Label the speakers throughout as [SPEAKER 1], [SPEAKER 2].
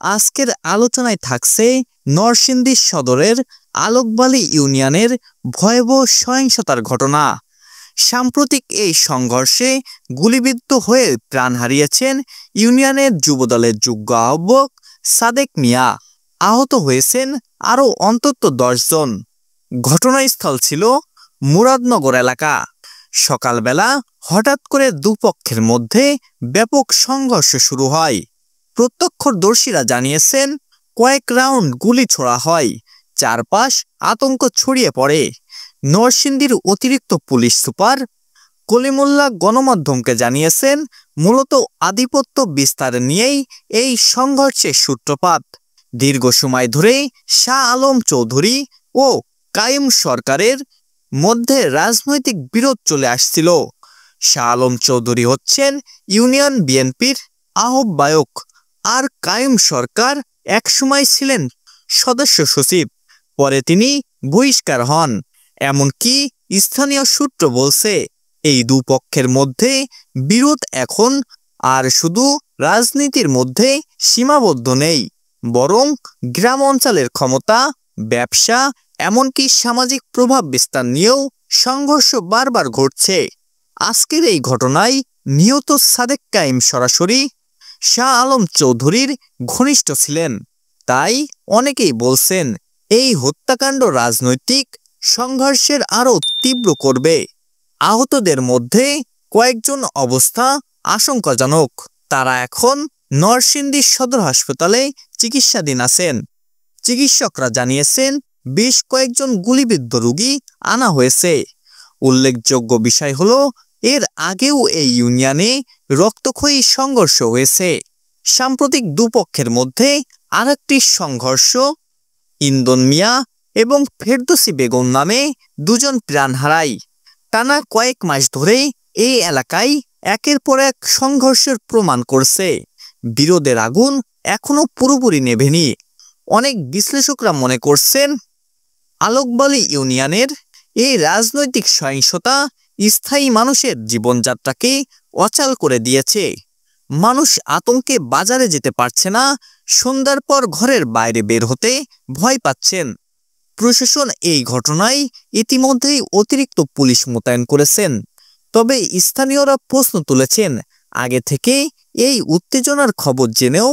[SPEAKER 1] আজকের আলোচনায় থাকছে নরসিংদী সদরের আলোকবালী ইউনিয়নের ভয়াবহ সহিংসতার ঘটনা। সাম্প্রতিক এই সংঘর্ষে গুলিবিদ্ধ হয়ে প্রাণ হারিয়েছেন ইউনিয়নের যুবদলের যুগ্ম আহ্বায়ক সাদেক মিয়া। আহত হয়েছেন আরও অন্তত 10 জন। ঘটনাস্থল ছিল মুরাদনগর এলাকা। সকালবেলা হঠাৎ করে দুপক্ষের মধ্যে ব্যাপক সংঘর্ষ শুরু হয়। প্রত্যক্ষদর্শীরা জানিয়েছেন কয়েক রাউন্ড গুলি ছোড়া হয়। চারপাশ আতঙ্ক ছড়িয়ে পড়ে। নরসিংদীর অতিরিক্ত পুলিশ সুপার কলিমুল্লাহ গণমাধ্যমকে জানিয়েছেন মূলত আধিপত্য বিস্তার নিয়েই এই সংঘর্ষের সূত্রপাত। দীর্ঘ সময় ধরে শাহ আলম চৌধুরী ও কাইম সরকারের মধ্যে রাজনৈতিক বিরোধ চলে আসছিল। শাহ আলম চৌধুরী হচ্ছেন ইউনিয়ন বিএনপির আহ্বায়ক, আর কাইম সরকার একসময় ছিলেন সদস্য সচিব। পরে তিনি বহিষ্কার হন। এমনকি স্থানীয় সূত্র বলছে এই দুপক্ষের মধ্যে বিরোধ এখন আর শুধু রাজনীতির মধ্যে সীমাবদ্ধ নেই, বরং গ্রাম অঞ্চলের ক্ষমতা, ব্যবসা, এমনকি সামাজিক প্রভাব বিস্তার নিয়েও সংঘর্ষ বারবার ঘটছে। আজকের এই ঘটনায় নিহত সাদেক কাইম সরাসরি শাহ আলম চৌধুরীর ঘনিষ্ঠ ছিলেন। তাই অনেকেই বলছেন এই হত্যাকাণ্ড রাজনৈতিক সংঘর্ষের আরও তীব্র করবে। আহতদের মধ্যে কয়েকজন অবস্থা আশঙ্কাজনক। তারা এখন নরসিংদী সদর হাসপাতালে চিকিৎসাধীন আছেন। চিকিৎসকরা জানিয়েছেন বেশ কয়েকজন গুলিবিদ্ধ রোগী আনা হয়েছে। উল্লেখযোগ্য বিষয় হলো এর আগেও এই ইউনিয়নে রক্তক্ষয়ী সংঘর্ষ হয়েছে। সাম্প্রতিক দুপক্ষের মধ্যে আরেকটি সংঘর্ষ ইন্দন মিয়া এবং ফেরদৌসী বেগম নামে 2 জন প্রাণ হারায়। টানা কয়েক মাস ধরে এই এলাকায় একের পর এক সংঘর্ষের প্রমাণ করছে। বিরোধের আগুন এখনো পুরোপুরি নেভেনি। অনেক বিশ্লেষকরা মনে করছেন আলোকবালী ইউনিয়নের এই রাজনৈতিক সহিংসতা স্থায়ী মানুষের জীবনযাত্রাকে অচল করে দিয়েছে। মানুষ আতঙ্কে বাজারে যেতে পারছে না, সন্ধ্যার পর ঘরের বাইরে বের হতে ভয় পাচ্ছেন। প্রশাসন এই ঘটনায় ইতিমধ্যেই অতিরিক্ত পুলিশ মোতায়েন করেছেন। তবে স্থানীয়রা প্রশ্ন তুলেছেন আগে থেকে এই উত্তেজনার খবর জেনেও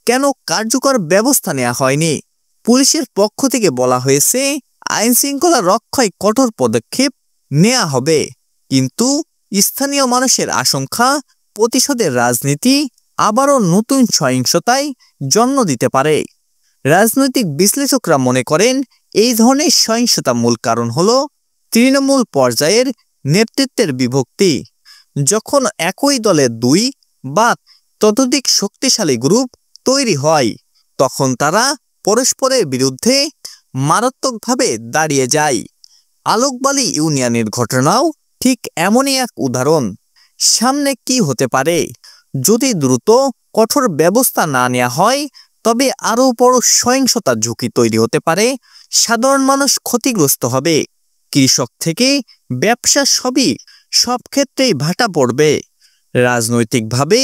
[SPEAKER 1] কেন কার্যকর ব্যবস্থা নেওয়া হয়নি। পুলিশের পক্ষ থেকে বলা হয়েছে আইন শৃঙ্খলা রক্ষায় কঠোর পদক্ষেপ নেওয়া হবে, কিন্তু স্থানীয় মানুষের আশঙ্কা প্রতিশোধের রাজনীতি আবারও নতুন সহিংসতায় জন্ম দিতে পারে। রাজনৈতিক বিশ্লেষকরা মনে করেন এই ধরনের সহিংসতার মূল কারণ হলো তৃণমূল পর্যায়ের নেতৃত্বের বিভক্তি। যখন একই দলের 2 বা ততোধিক শক্তিশালী গ্রুপ তৈরি হয়, তখন তারা পরস্পরের বিরুদ্ধে মারাত্মকভাবে দাঁড়িয়ে যায়। আলোকবালী ইউনিয়নের ঘটনাও ঠিক এমনই এক উদাহরণ। সামনে কি হতে পারে? যদি দ্রুত কঠোর ব্যবস্থা না নেওয়া হয়, তবে আরও বড় সহিংসতার ঝুঁকি তৈরি হতে পারে। সাধারণ মানুষ ক্ষতিগ্রস্ত হবে। কৃষক থেকে ব্যবসা সব ক্ষেত্রেই ভাটা পড়বে। রাজনৈতিকভাবে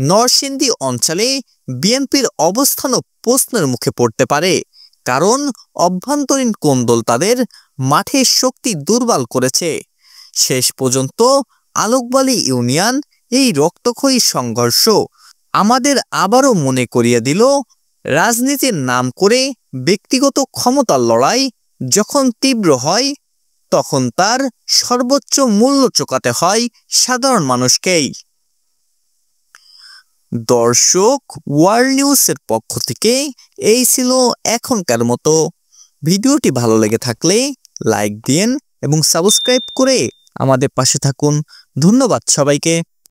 [SPEAKER 1] নরসিংদী অঞ্চলে বিএনপির অবস্থানও প্রশ্নের মুখে পড়তে পারে, কারণ অভ্যন্তরীণ কোন্দল তাদের মাঠের শক্তি দুর্বল করেছে। শেষ পর্যন্ত আলোকবালী ইউনিয়ন এই রক্তক্ষয়ী সংঘর্ষ আমাদের আবারও মনে করিয়ে দিল রাজনীতির নাম করে ব্যক্তিগত ক্ষমতার লড়াই যখন তীব্র হয়, তখন তার সর্বোচ্চ মূল্য চোকাতে হয় সাধারণ মানুষকেই। দর্শক, ওয়ার্ল্ড নিউজের পক্ষ থেকে এই ছিল এখনকার মতো। ভিডিওটি ভালো লেগে থাকলে লাইক দিন এবং সাবস্ক্রাইব করে আমাদের পাশে থাকুন। ধন্যবাদ সবাইকে।